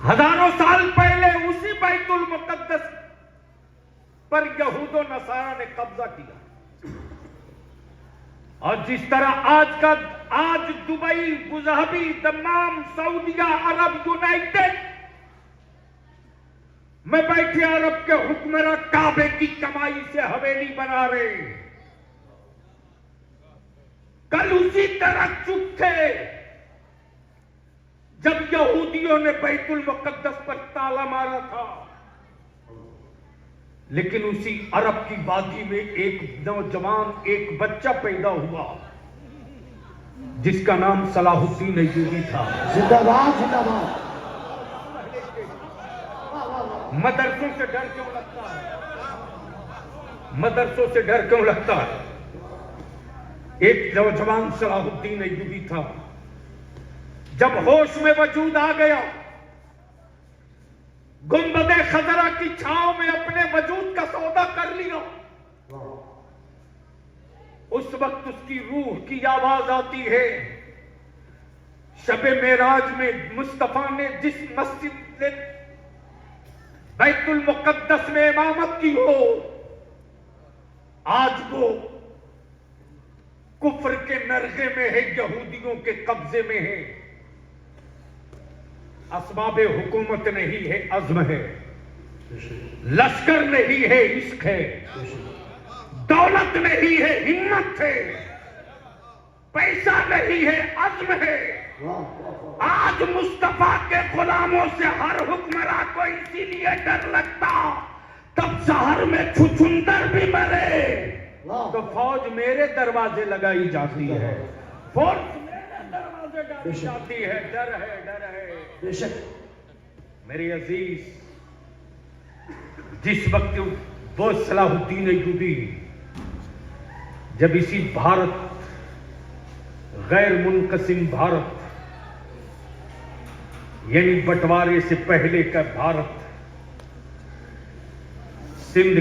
हजारों साल पहले उसी बैतुल मुकद्दस पर यहूदो नसारा ने कब्जा किया। और जिस तरह आज दुबई, अबूधाबी, दम्माम, सऊदिया अरब, यूनाइटेड में बैठे अरब के हुक्मरान काबे की कमाई से हवेली बना रहे, कल उसी तरह चुप थे जब यहूदियों ने बैतुल मुकद्दस पर ताला मारा था। लेकिन उसी अरब की वादी में एक नौजवान, एक बच्चा पैदा हुआ जिसका नाम सलाहुद्दीन अय्यूबी था।
जिंदाबाद जिंदाबाद।
मदरसों से डर क्यों लगता है? मदरसों से डर क्यों लगता है? एक नौजवान सलाहुद्दीन अय्यूबी था, जब होश में वजूद आ गया, गुंबदे खजरा की छांव में अपने वजूद का सौदा कर लिया। उस वक्त उसकी रूह की आवाज आती है। शबे मेराज में मुस्तफा ने जिस मस्जिद से बैतुल मुकद्दस में इमामत की हो, आज वो कुफ्र के नरगे में है, यहूदियों के कब्जे में है। असबाबे हुकूमत नहीं है, अज़्म है। लश्कर नहीं है, इश्क है। दौलत नहीं है, हिम्मत है। पैसा नहीं है, अज़्म है। आज मुस्तफा के गुलामों से हर हुक्मरान को इसीलिए डर लगता, तब शहर में छुछुंदर भी मरे तो फौज मेरे दरवाजे लगाई जाती है, फौज मेरे दरवाजे डाली जाती है। डर है, डर है।
बेशक
मेरे अजीज, जिस वक्त वो सलाहुद्दीन अय्यूबी जब इसी भारत, गैर मुनकसिम भारत, यानी बंटवारे से पहले का भारत, सिंध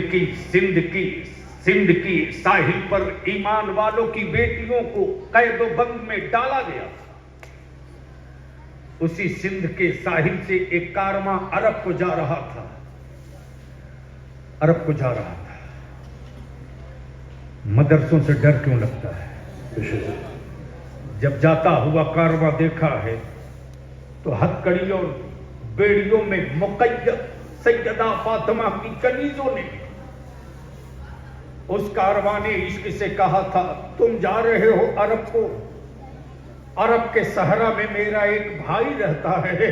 की साहिल पर ईमान वालों की बेटियों को कैदोबंद में डाला गया, उसी सिंध के साहिल से एक कारवां अरब को जा रहा था। मदरसों से डर क्यों लगता है? जब जाता हुआ कारवां देखा है तो हथकड़ी और बेड़ियों में मुक़य्यद सैयदा फातिमा की कनीजों ने उस कारवां ने इश्क से कहा था, तुम जा रहे हो अरब को, अरब के सहरा में मेरा एक भाई रहता है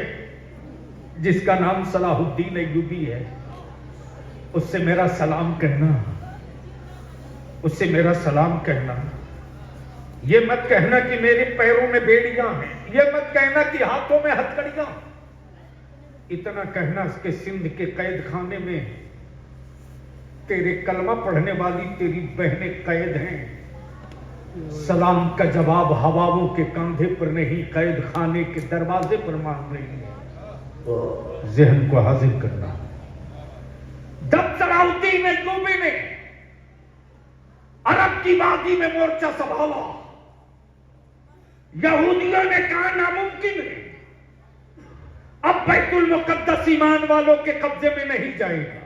जिसका नाम सलाहुद्दीन अय्यूबी है, उससे मेरा सलाम कहना, उससे मेरा सलाम कहना। ये मत कहना कि मेरे पैरों में बेड़ियां हैं, ये मत कहना कि हाथों में हथकड़ियां। इतना कहना कि सिंध के कैद खाने में तेरे कलमा पढ़ने वाली तेरी बहनें कैद हैं। सलाम का जवाब हवाओं के कंधे पर नहीं, कैद खाने के दरवाजे पर मांग रही है। जहन को हाजिर करना। जब सलाहुद्दीन अय्यूबी ने अरब की वादी में मोर्चा संभाला, यहूदियों ने कहा नामुमकिन है, अब बैतुल मुकद्दस ईमान वालों के कब्जे में नहीं जाएगा।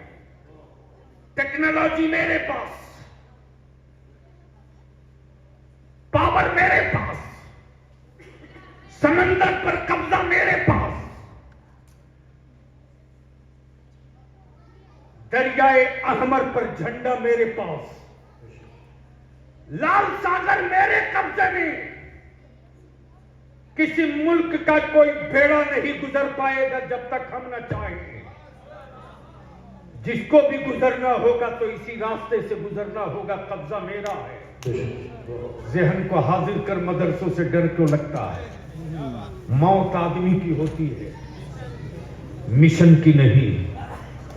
टेक्नोलॉजी मेरे पास, पावर मेरे पास, समंदर पर कब्जा मेरे पास, दरियाए अहमर पर झंडा मेरे पास, लाल सागर मेरे कब्जे में। किसी मुल्क का कोई बेड़ा नहीं गुजर पाएगा जब तक हम न चाहेंगे। जिसको भी गुजरना होगा तो इसी रास्ते से गुजरना होगा, कब्जा मेरा है। जहन को हाजिर कर, मदरसों से डर क्यों लगता है? मौत आदमी की होती है, मिशन की नहीं।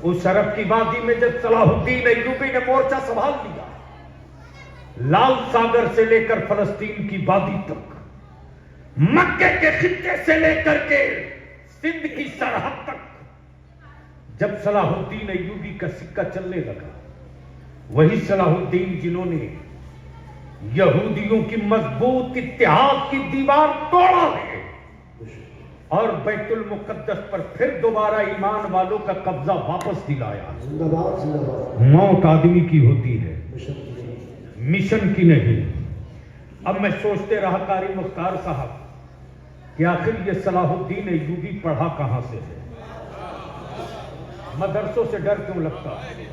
उस अरब की वादी में जब सलाहुद्दीन अय्यूबी ने मोर्चा संभाल लिया, लाल सागर से लेकर फलस्तीन की वादी तक, मक्के के खित्ते से लेकर के सिंध की सरहद तक, जब सलाहुद्दीन अय्यूबी का सिक्का चलने लगा, वही सलाहुद्दीन जिन्होंने यहूदियों की मजबूत इत्तेहाद की दीवार तोड़ा है और बैतुल मुकद्दस पर फिर दोबारा ईमान वालों का कब्जा वापस दिलाया। मौत आदमी की होती है, मिशन की नहीं। अब मैं सोचते रहा कारी मुख्तार साहब कि आखिर ये सलाहुद्दीन अय्यूबी पढ़ा कहां से है? मदरसों से डर क्यों लगता है?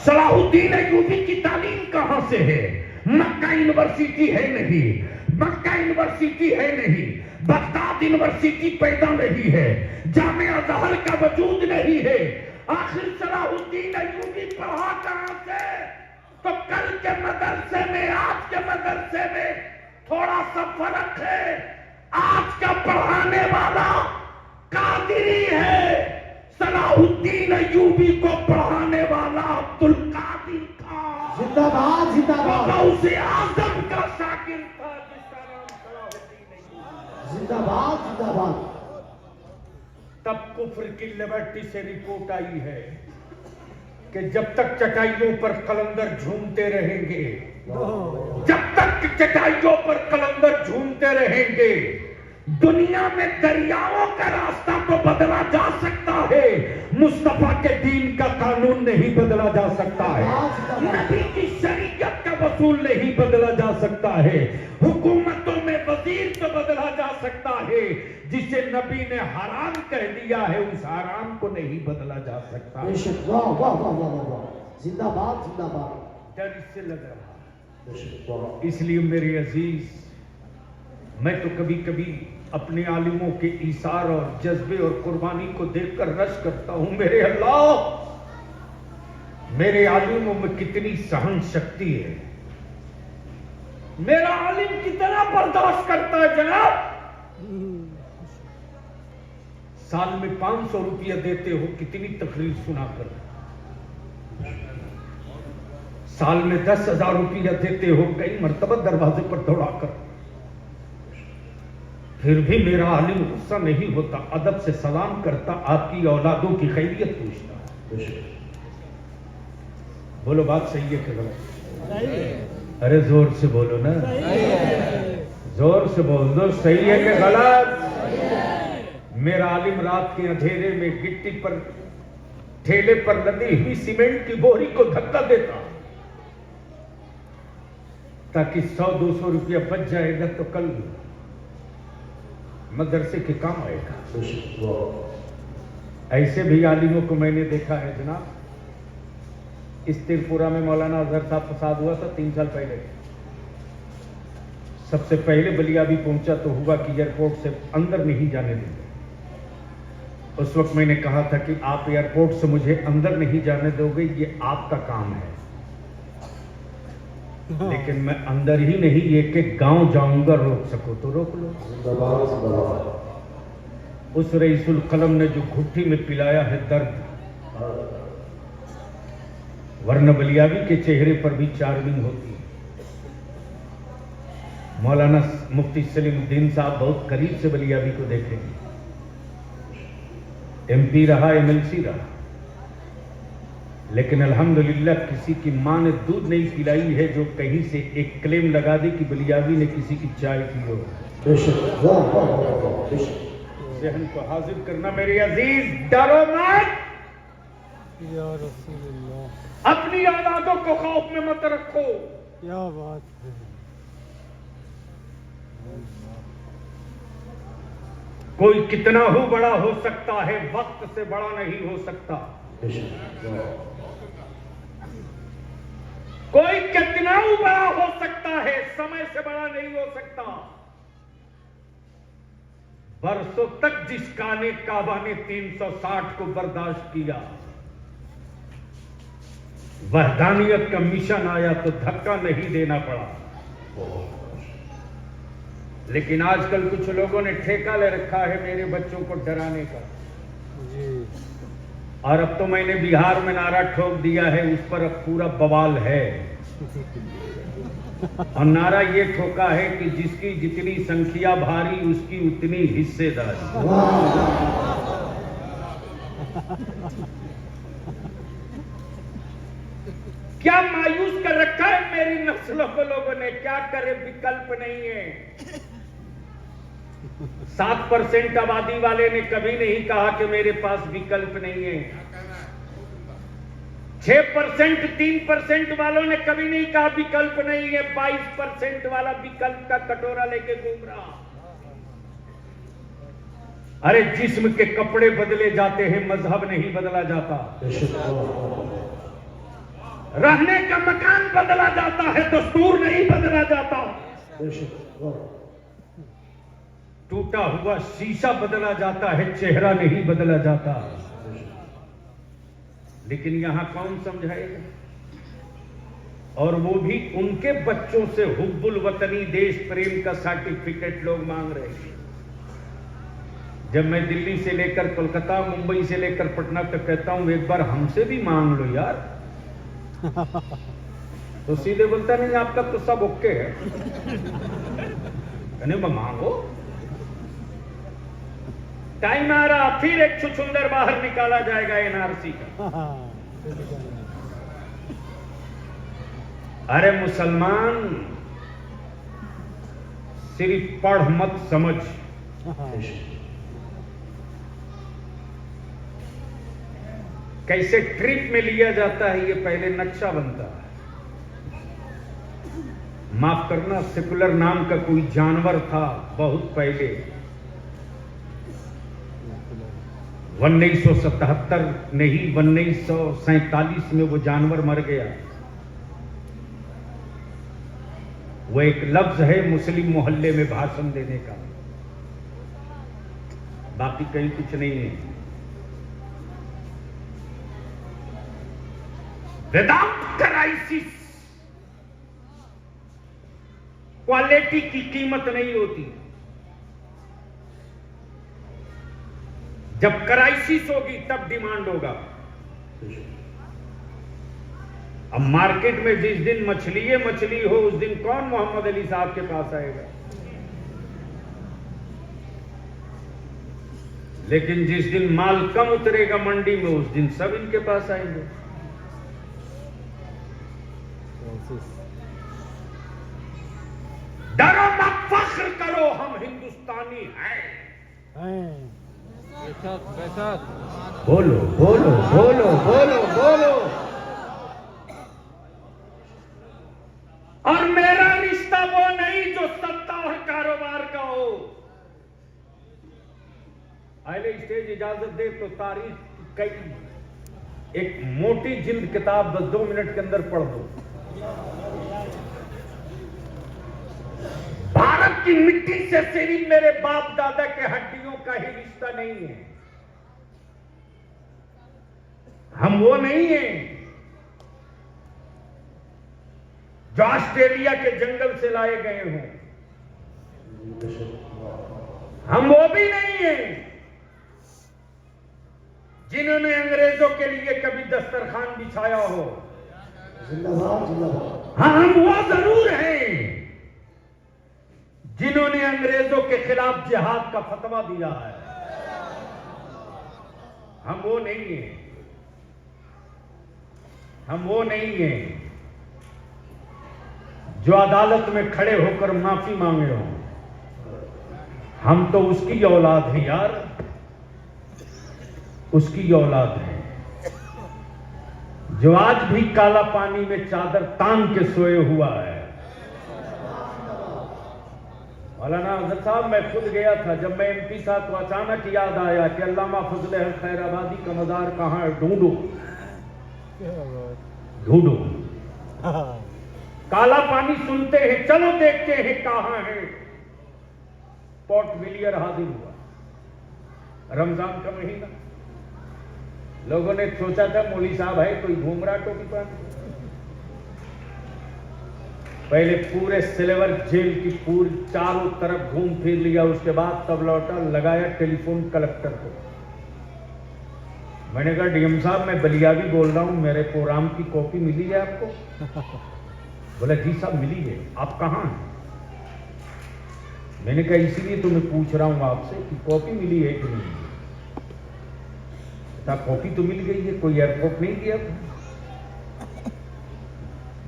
सलाहुद्दीन अय्यूबी की तालीम कहां से है? मक्का यूनिवर्सिटी है नहीं, मक्का यूनिवर्सिटी है नहीं, बगदाद यूनिवर्सिटी पैदा नहीं है, जामिया अज़हर का वजूद नहीं है। आखिर सलाहुद्दीन अय्यूबी पढ़ा कहां से? तो कल के मदरसे में आज के मदरसे में थोड़ा सा फर्क है। आज का पढ़ाने वाला कादिरी है, सलाहुद्दीन अय्यूबी को पढ़ाने वाला अब्दुल कादिर था।
जिंदाबाद जिंदाबाद।
उसे आजम का शाकिर था जिसका नाम सलाहुद्दीन अय्यूबी।
जिंदाबाद जिंदाबाद।
तब कुफ्र की लिबर्टी से रिपोर्ट आई है कि जब तक चटाइयों पर कलंदर झूमते रहेंगे, जब तक चटाइयों पर कलंदर झूमते रहेंगे, दुनिया में दरियाओं का रास्ता तो बदला जा सकता है, मुस्तफा के दीन का कानून नहीं बदला जा सकता है, नबी की शरीयत का वसूल नहीं बदला जा सकता है। हुकूमतों में वजीर तो बदला जा सकता है, जिसे नबी ने हराम कह दिया है उस हराम को नहीं बदला जा सकता।
बेशक, वाह वाह वाह वाह वाह वाह, जिंदाबाद जिंदाबाद।
डर इससे लग रहा है।
बेशक, वाह।
इसलिए मेरे अजीज, मैं तो कभी कभी अपने आलिमों के ईसार और जज्बे और कुर्बानी को देखकर रश करता हूं। मेरे अल्लाह, मेरे आलिमों में कितनी सहन शक्ति है, मेरा आलिम कितना बर्दाश्त करता है जनाब। साल में 500 रुपया देते हो, कितनी तकरीर सुनाकर। साल में 10,000 रुपया देते हो, कई मर्तबा दरवाजे पर दौड़ाकर। फिर भी मेरा आलिम गुस्सा नहीं होता, अदब से सलाम करता, आपकी औलादों की खैरियत पूछता। बोलो बात सही है कि गलत? अरे जोर से बोलो ना, जोर से बोल दो, सही है कि गलत? मेरा आलिम रात के अंधेरे में गिट्टी पर ठेले पर लदी हुई सीमेंट की बोरी को धक्का देता, ताकि 100-200 रुपया बच जाएगा तो कल मदरसे के काम आएगा। ऐसे भी आलिमों को मैंने देखा है जनाब। इस त्रिपुरा में मौलाना अजहर साहब फसाद हुआ था 3 साल पहले। सबसे पहले बलिया भी पहुंचा तो हुआ कि एयरपोर्ट से अंदर नहीं जाने देंगे। उस वक्त मैंने कहा था कि आप एयरपोर्ट से मुझे अंदर नहीं जाने दोगे, ये आपका काम है। लेकिन मैं अंदर ही नहीं, एक एक गांव जाऊंगा, रोक सको तो रोक लो। उस रईसुल कलम ने जो घुट्टी में पिलाया है दर्द, वरना बलियावी के चेहरे पर भी चार्मिंग होती है। मौलाना मुफ्ती सलीमुद्दीन साहब बहुत करीब से बलियावी को देखेंगे। MP रहा, MLC रहा, लेकिन अल्हम्दुलिल्लाह किसी की मां ने दूध नहीं पिलाई है जो कहीं से एक क्लेम लगा दे कि बलियावी ने किसी की चाय पी हो। जहन को हाजिर करना मेरे अजीज, डरो मत।
या रसूलुल्लाह,
अपनी औलादों को खौफ में मत रखो।
क्या बात है।
कोई कितना हो बड़ा हो सकता है, वक्त से बड़ा नहीं हो सकता। कोई कितना ही बड़ा हो सकता है, समय से बड़ा नहीं हो सकता। बरसों तक जिस काने काबा ने 360 को बर्दाश्त किया, वहदानियत का मिशन आया तो धक्का नहीं देना पड़ा। लेकिन आजकल कुछ लोगों ने ठेका ले रखा है मेरे बच्चों को डराने का
जी।
और अब तो मैंने बिहार में नारा ठोक दिया है, उस पर अब पूरा बवाल है। और नारा ये ठोका है कि जिसकी जितनी संख्या भारी उसकी उतनी हिस्सेदारी। क्या मायूस कर रखा है मेरी नस्लों को लोगों ने, क्या करे, विकल्प नहीं है। 7% आबादी वाले ने कभी नहीं कहा कि मेरे पास विकल्प नहीं है। 6%, 3% वालों ने कभी नहीं कहा विकल्प नहीं है। 22% वाला विकल्प का कटोरा लेके घूम रहा। अरे जिस्म के कपड़े बदले जाते हैं, मजहब नहीं बदला जाता। रहने का मकान बदला जाता है, दस्तूर नहीं बदला जाता। टूटा हुआ शीशा बदला जाता है, चेहरा नहीं बदला जाता। लेकिन यहां कौन समझाएगा? और वो भी उनके बच्चों से हुब्बुल वतनी, देश प्रेम का सर्टिफिकेट लोग मांग रहे हैं। जब मैं दिल्ली से लेकर कोलकाता, मुंबई से लेकर पटना तक कहता हूं एक बार हमसे भी मांग लो यार, तो सीधे बोलता नहीं आपका तो सब ओके है। मांगो, टाइम आ रहा, फिर एक छुछुंदर बाहर निकाला जाएगा NRC का। अरे मुसलमान, सिर्फ पढ़ मत समझ। कैसे ट्रिप में लिया जाता है, ये पहले नक्शा बनता है। माफ करना, सेकुलर नाम का कोई जानवर था बहुत पहले। 1977 नहीं 1947 में वो जानवर मर गया। वो एक लफ्ज है मुस्लिम मोहल्ले में भाषण देने का, बाकी कहीं कुछ नहीं है। विदाउट क्राइसिस क्वालिटी की कीमत नहीं होती। जब क्राइसिस होगी तब डिमांड होगा। अब मार्केट में जिस दिन मछली हो उस दिन कौन मोहम्मद अली साहब के पास आएगा? लेकिन जिस दिन माल कम उतरेगा मंडी में उस दिन सब इनके पास आएंगे। डरो मत, फख्र करो, हम हिंदुस्तानी हैं। बोलो बोलो बोलो बोलो बोलो। और मेरा रिश्ता वो नहीं जो सत्ता और कारोबार का हो। पहले स्टेज इजाजत दे तो तारीख कई एक मोटी जिल्द किताब 2 मिनट के अंदर पढ़ दो। भारत की मिट्टी से सिर्फ मेरे बाप दादा के हड्डियों का ही रिश्ता नहीं है। हम वो नहीं हैं जो ऑस्ट्रेलिया के जंगल से लाए गए हों। हम वो भी नहीं हैं जिन्होंने अंग्रेजों के लिए कभी दस्तरखान बिछाया हो। हाँ, हम वो जरूर हैं जिन्होंने अंग्रेजों के खिलाफ जिहाद का फतवा दिया है। हम वो नहीं हैं, हम वो नहीं हैं जो अदालत में खड़े होकर माफी मांगे हो। हम तो उसकी औलाद हैं यार, उसकी औलाद है जो आज भी काला पानी में चादर तान के सोए हुआ है। मौलाना हजरत साहब, मैं खुद गया था जब मैं एमपी था तो अचानक याद आया कि अल्लामा फजल हक खैराबादी का मजार कहाँ है। ढूंढो ढूंढो। काला पानी सुनते हैं, चलो देखते हैं कहां है। पोर्ट विलियर हाजिर हुआ, रमजान का महीना। लोगों ने सोचा था मौली साहब है कोई घूम रहा टोपी पहन। पहले पूरे सिल्वर जेल की पूरी चारों तरफ घूम फिर लिया, उसके बाद तब लौटा, लगाया टेलीफोन कलेक्टर को। मैंने कहा डीएम साहब मैं बलियावी बोल रहा हूं, मेरे प्रोग्राम की कॉपी मिली है आपको? बोला जी साहब मिली है। आप कहां हैं? मैंने कहा इसीलिए तो मैं पूछ रहा हूं आपसे कि कॉपी मिली है कि नहीं। कॉपी तो मिल गई है, कोई एयरपोर्ट नहीं दिया।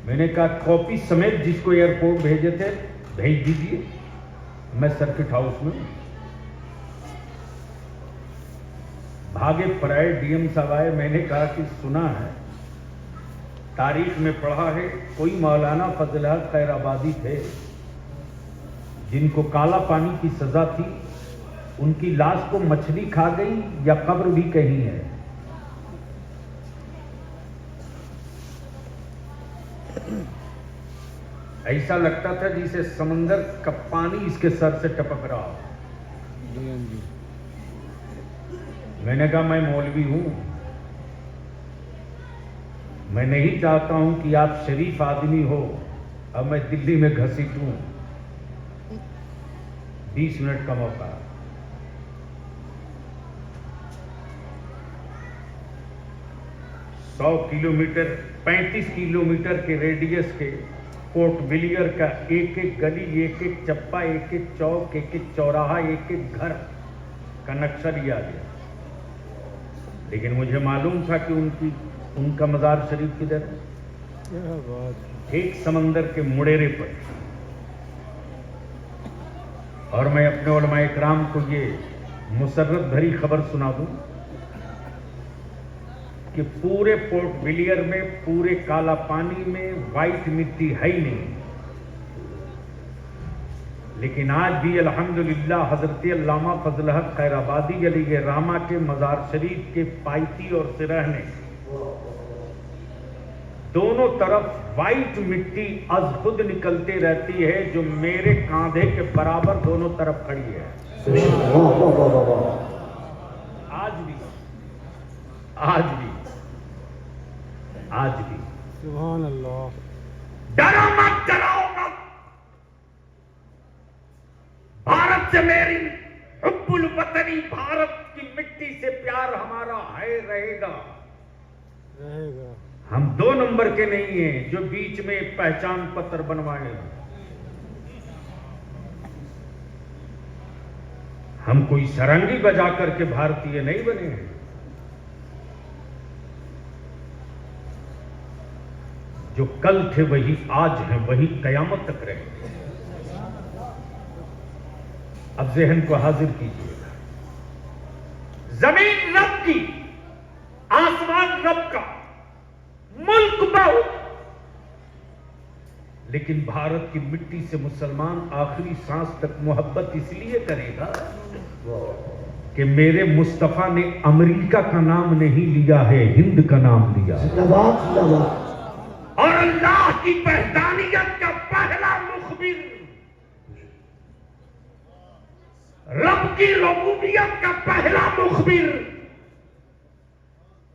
मैंने कहा कॉपी समेत जिसको एयरपोर्ट भेजे थे भेज दीजिए, मैं सर्किट हाउस में। भागे पराए डीएम साहब आए। मैंने कहा कि सुना है, तारीख में पढ़ा है, कोई मौलाना फजल हक खैराबादी थे जिनको काला पानी की सजा थी, उनकी लाश को मछली खा गई या कब्र भी कहीं है। ऐसा लगता था जैसे समंदर का पानी इसके सर से टपक रहा हो। मैंने कहा मैं मौलवी हूं, मैं नहीं चाहता हूं कि आप शरीफ आदमी हो अब मैं दिल्ली में घसीटूं। 20 मिनट का मौका। सौ किलोमीटर 35 किलोमीटर के रेडियस के पोर्ट विलियर का एक एक गली, एक एक चप्पा, एक एक चौक, एक एक चौराहा, एक एक घर का नक्शा लिया गया। लेकिन मुझे मालूम था कि उनका मजार शरीफ किधर है। एक समंदर के मुड़ेरे पर। और मैं अपने उलमाए इकराम को ये मुसर्रत भरी खबर सुना दूं कि पूरे पोर्ट विलियर में, पूरे काला पानी में व्हाइट मिट्टी है ही नहीं। लेकिन आज भी अल्हम्दुलिल्लाह हजरत अल्लामा फजल हक खैराबादी अलैहि रामा के मज़ार शरीफ के पाइती और सिरहने दोनों तरफ वाइट मिट्टी अज खुद निकलती रहती है, जो मेरे कांधे के बराबर दोनों तरफ खड़ी है। आज भी आज भी आज भी
सुभान अल्लाह।
डरो मत, डराओ मत। भारत से मेरी हुब्बुल वतनी, भारत की मिट्टी से प्यार हमारा है, रहेगा।
रहेगा।
हम 2 नंबर के नहीं हैं जो बीच में एक पहचान पत्र बनवाए। हम कोई सरंगी बजा करके भारतीय नहीं बने हैं। जो कल थे वही आज हैं, वही कयामत तक रहेंगे। अब ज़हन को हाजिर कीजिएगा। जमीन रब की, आसमान रब का, मुल्क बहुत, लेकिन भारत की मिट्टी से मुसलमान आखिरी सांस तक मोहब्बत इसलिए करेगा कि मेरे मुस्तफा ने अमेरिका का नाम नहीं लिया है, हिंद का नाम लिया।
जिंदाबाद जिंदाबाद।
और अल्लाह की वहदानियत का पहला मुखबिर, रब की रबूबियत का पहला मुखबिर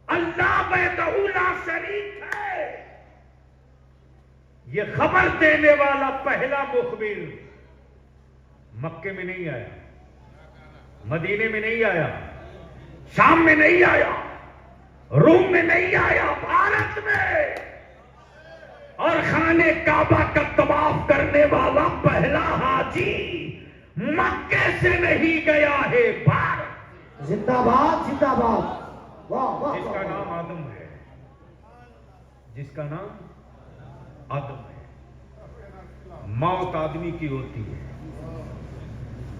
अल्लाह वहदहू ला शरीक है। यह खबर देने वाला पहला मुखबिर मक्के में नहीं आया, मदीने में नहीं आया, शाम में नहीं आया, रोम में नहीं आया, भारत में। और खाने काबा का तवाफ करने वाला पहला हाजी मक्के से नहीं गया है, भारत।
जिंदाबाद जिंदाबाद। वाह वाह।
जिसका नाम आदम है, जिसका नाम आदम है। मौत आदमी की होती है,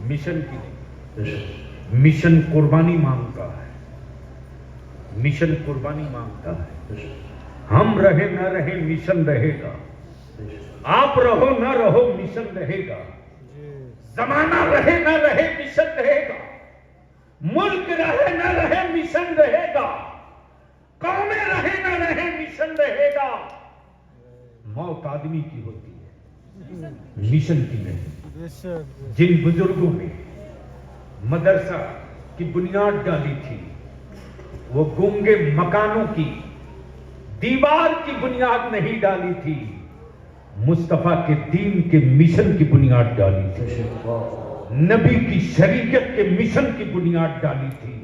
मिशन की नहीं। मिशन कुर्बानी मांगता है, मिशन कुर्बानी मांगता है। हम रहे न रहे मिशन रहेगा, आप रहो न रहो मिशन रहेगा, जमाना रहे न रहे मिशन रहेगा, मुल्क रहे न रहे मिशन रहेगा, कौमें रहे न रहे मिशन रहेगा। मौत आदमी की होती है, मिशन की नहीं। जिन बुजुर्गों ने मदरसा की बुनियाद डाली थी, वो गूंगे मकानों की दीवार की बुनियाद नहीं डाली थी, मुस्तफा के दीन के मिशन की बुनियाद डाली थी, नबी की शरीयत के मिशन की बुनियाद डाली थी।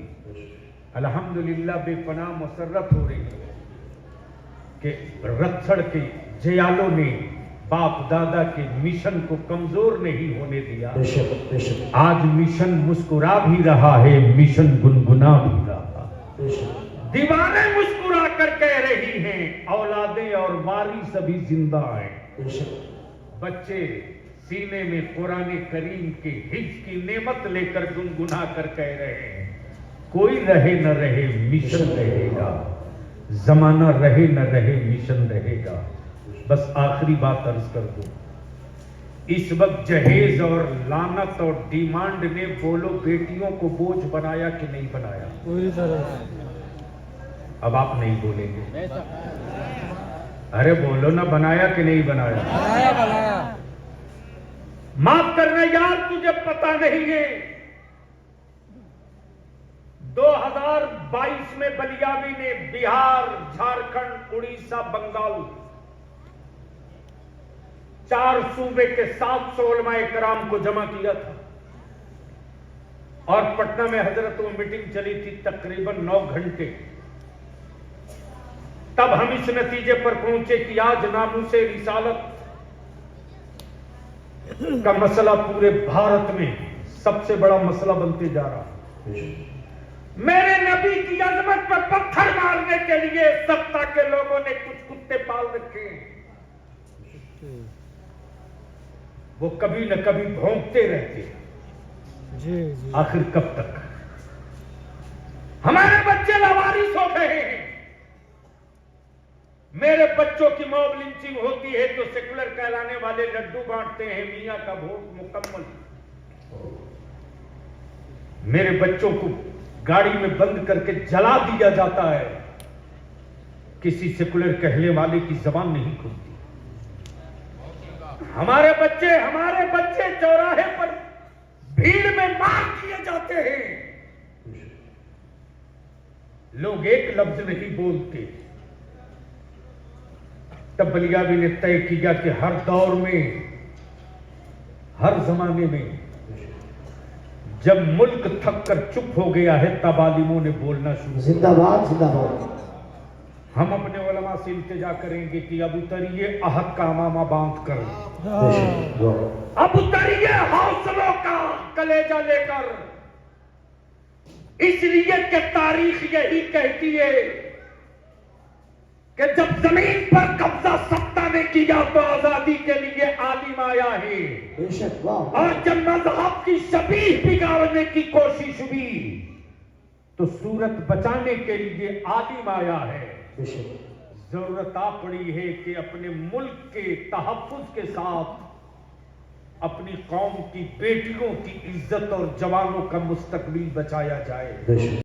अल्हम्दुलिल्लाह बेपनाह मुसर्रत हो रही है कि रत्सड़ के जयालों ने बाप दादा के मिशन को कमजोर नहीं होने दिया। आज मिशन मुस्कुरा भी रहा है, मिशन गुनगुना भी रहा। दीवारें मुस्कुरा कर कह रही हैं, औलादें और वारिस अभी जिंदा हैं। बच्चे सीने में कुरान करीम के हिफ्ज़ की नेमत लेकर गुनगुना कर कह रहे हैं, कोई रहे न रहे मिशन रहेगा, जमाना रहे न रहे मिशन रहेगा। बस आखिरी बात अर्ज कर दूं, इस वक्त जहेज और लानत और डिमांड ने बोलो बेटियों को बोझ बनाया कि नहीं बनाया?
पूरी तरह।
अब आप नहीं बोलेंगे, अरे बोलो ना, बनाया कि नहीं बनाया?
बनाया बनाया।
माफ करना यार, तुझे पता नहीं है 2022 में बलियावी ने बिहार, झारखंड, उड़ीसा, बंगाल 4 सूबे के 700 उलमाए कराम को जमा किया था और पटना में हजरत में मीटिंग चली थी तकरीबन 9 घंटे। तब हम इस नतीजे पर पहुंचे कि आज नामूसे रिसालत का मसला पूरे भारत में सबसे बड़ा मसला बनते जा रहा है। मेरे नबी की अजमत पर पत्थर मारने के लिए सत्ता के लोगों ने कुछ कुत्ते पाल रखे हैं, वो कभी न कभी भौंकते रहते हैं।
जी।
आखिर कब तक? हमारे बच्चे लावारिस हो गए हैं, मेरे बच्चों की मॉब लिंचिंग होती है तो सेकुलर कहलाने वाले लड्डू बांटते हैं, मियां का भोग मुकम्मल। मेरे बच्चों को गाड़ी में बंद करके जला दिया जाता है, किसी सेकुलर कहने वाले की जबान नहीं खुलती। हमारे बच्चे चौराहे पर भीड़ में मार दिए जाते हैं, लोग एक लफ्ज नहीं बोलते। तब बलियावी ने तय किया कि हर दौर में, हर जमाने में जब मुल्क थक कर चुप हो गया है तब आलिमों ने बोलना शुरू।
जिंदाबाद जिंदाबाद।
हम अपने उलमा से इल्तिजा करेंगे कि अब उतरिए अहद का अमामा बांध कर, अब उतरिए हौसलों का कलेजा लेकर, इसलिए कि तारीख यही कहती है कि जब जमीन पर कब्जा सत्ता ने किया तो आजादी के लिए आलिम आया है,
बेशक वाह।
और जब मजहब की शबीह बिगाड़ने की कोशिश हुई तो सूरत बचाने के लिए आलिम आया है।
बेशक
जरूरत आ पड़ी है कि अपने मुल्क के तहफ्फुज के साथ अपनी कौम की बेटियों की इज्जत और जवानों का मुस्तकबिल बचाया जाए।
बेशक।